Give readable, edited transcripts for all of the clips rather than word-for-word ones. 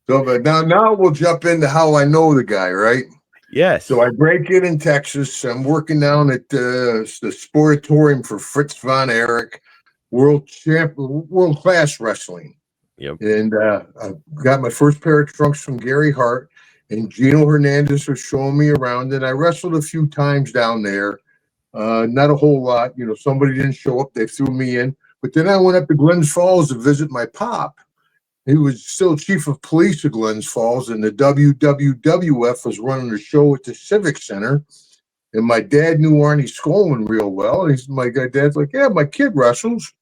So, but now we'll jump into how I know the guy, right? Yes. So I break in Texas. I'm working down at the Sportatorium for Fritz Von Erich, world class wrestling. Yep. And I got my first pair of trunks from Gary Hart, and Gino Hernandez was showing me around. And I wrestled a few times down there, not a whole lot. Somebody didn't show up, they threw me in. But then I went up to Glens Falls to visit my pop. He was still chief of police of Glens Falls, and the WWWF was running a show at the Civic Center. And my dad knew Arnie Skolin real well. My dad's like, yeah, my kid wrestles.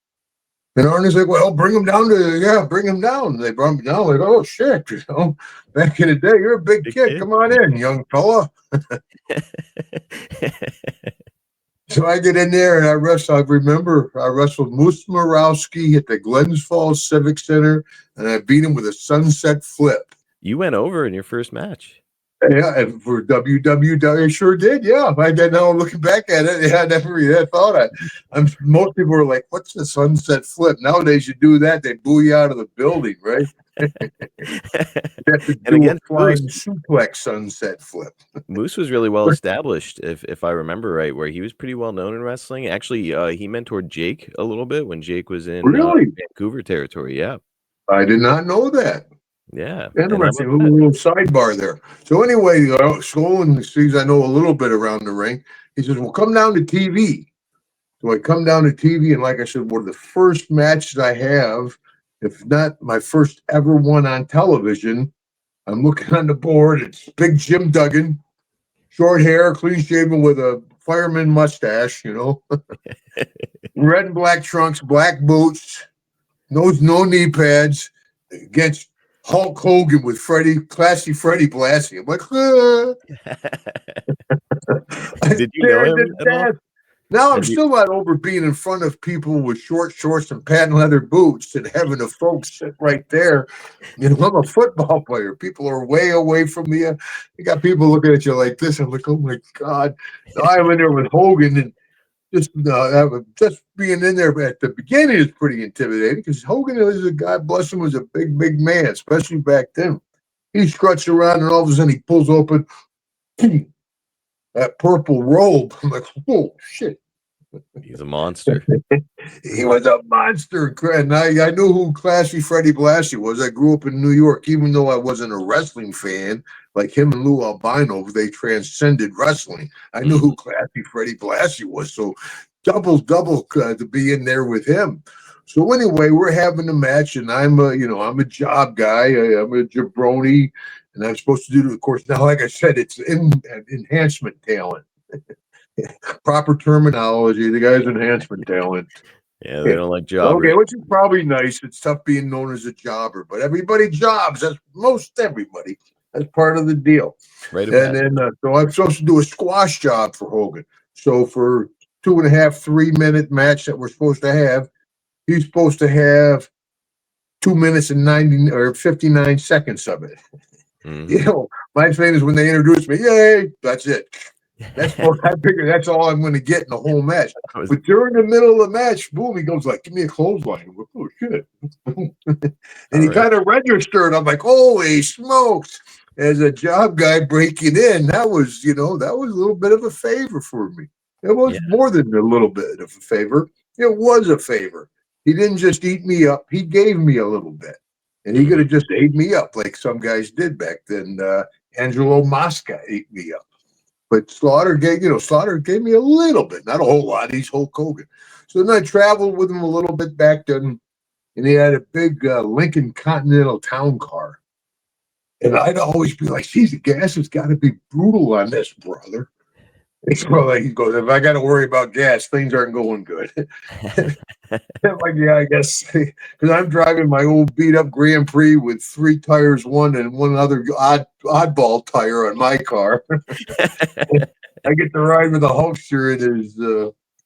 And Arnie's like, well, bring him down. And they brought me down. Like, oh, shit, back in the day, you're a big kid. Come on in, young fella. So I get in there and I wrestle. I remember I wrestled Moose Morowski at the Glens Falls Civic Center, and I beat him with a sunset flip. You went over in your first match. Yeah, and for WWW, I sure did. Yeah, I did. Now looking back at it, yeah, I never thought most people are like, "What's the sunset flip?" Nowadays, you do that, they boo you out of the building, right? You have to do a flying suplex sunset flip. Moose was really well established, if I remember right, where he was pretty well known in wrestling. Actually, he mentored Jake a little bit when Jake was in Vancouver territory. Yeah, I did not know that. Yeah, interesting. A little sidebar there. So anyway, Skolin sees I know a little bit around the ring. He says, "Well, come down to TV." So I come down to TV, and like I said, one of the first matches I have, if not my first ever one on television, I'm looking on the board. It's Big Jim Duggan, short hair, clean shaven with a fireman mustache, red and black trunks, black boots, no knee pads, against Hulk Hogan with classy Freddie Blassie. I'm like, Did you know him at all? Now I'm still not over being in front of people with short shorts and patent leather boots and having the folks sit right there. I'm a football player. People are way away from me. You got people looking at you like this. I'm like, oh my God. Now I'm in there with Hogan, and just being in there at the beginning is pretty intimidating because Hogan is a guy, bless him, was a big, big man, especially back then. He struts around and all of a sudden he pulls open that purple robe. I'm like, oh, shit. He's a monster. He was a monster. And I knew who Classy Freddie Blassie was. I grew up in New York, even though I wasn't a wrestling fan. Like him and Lou Albino, they transcended wrestling. I knew who Classy Freddie Blassie was. So double to be in there with him. So anyway, we're having a match, and I'm a job guy. I'm a jabroni, and I'm supposed to do, of course, now, like I said, it's enhancement talent. Proper terminology. The guy's enhancement talent. Yeah, they don't like jobbers. Okay, which is probably nice. It's tough being known as a jobber, but everybody jobs. That's most everybody. That's part of the deal. Right. And then, so I'm supposed to do a squash job for Hogan. So for 2.5, 3-minute match that we're supposed to have, he's supposed to have 2 minutes and 90 or 59 seconds of it. My thing is when they introduce me, yay, that's it. That's what I figure. That's all I'm going to get in the whole match. But during the middle of the match, boom, he goes like, "Give me a clothesline." I'm like, oh shit! And he kind of registered. I'm like, holy smokes! As a job guy breaking in, that was a little bit of a favor for me. It was more than a little bit of a favor. It was a favor. He didn't just eat me up. He gave me a little bit, and he could have just ate me up like some guys did back then. Angelo Mosca ate me up. But Slaughter gave me a little bit, not a whole lot. He's Hulk Hogan. So then I traveled with him a little bit back then, and he had a big Lincoln Continental town car. And I'd always be like, geez, the gas has got to be brutal on this, brother. He goes, if I got to worry about gas, things aren't going good. I'm like, yeah, I guess. Because I'm driving my old beat-up Grand Prix with 3 tires, one and one other oddball tire on my car. I get to ride with a Hulkster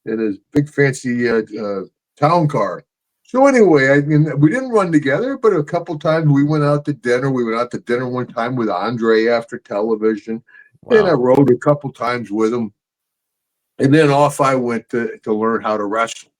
in his big fancy town car. So anyway, we didn't run together, but a couple times we went out to dinner. We went out to dinner one time with Andre after television. Wow. And I rode a couple times with him. And then off I went to learn how to wrestle.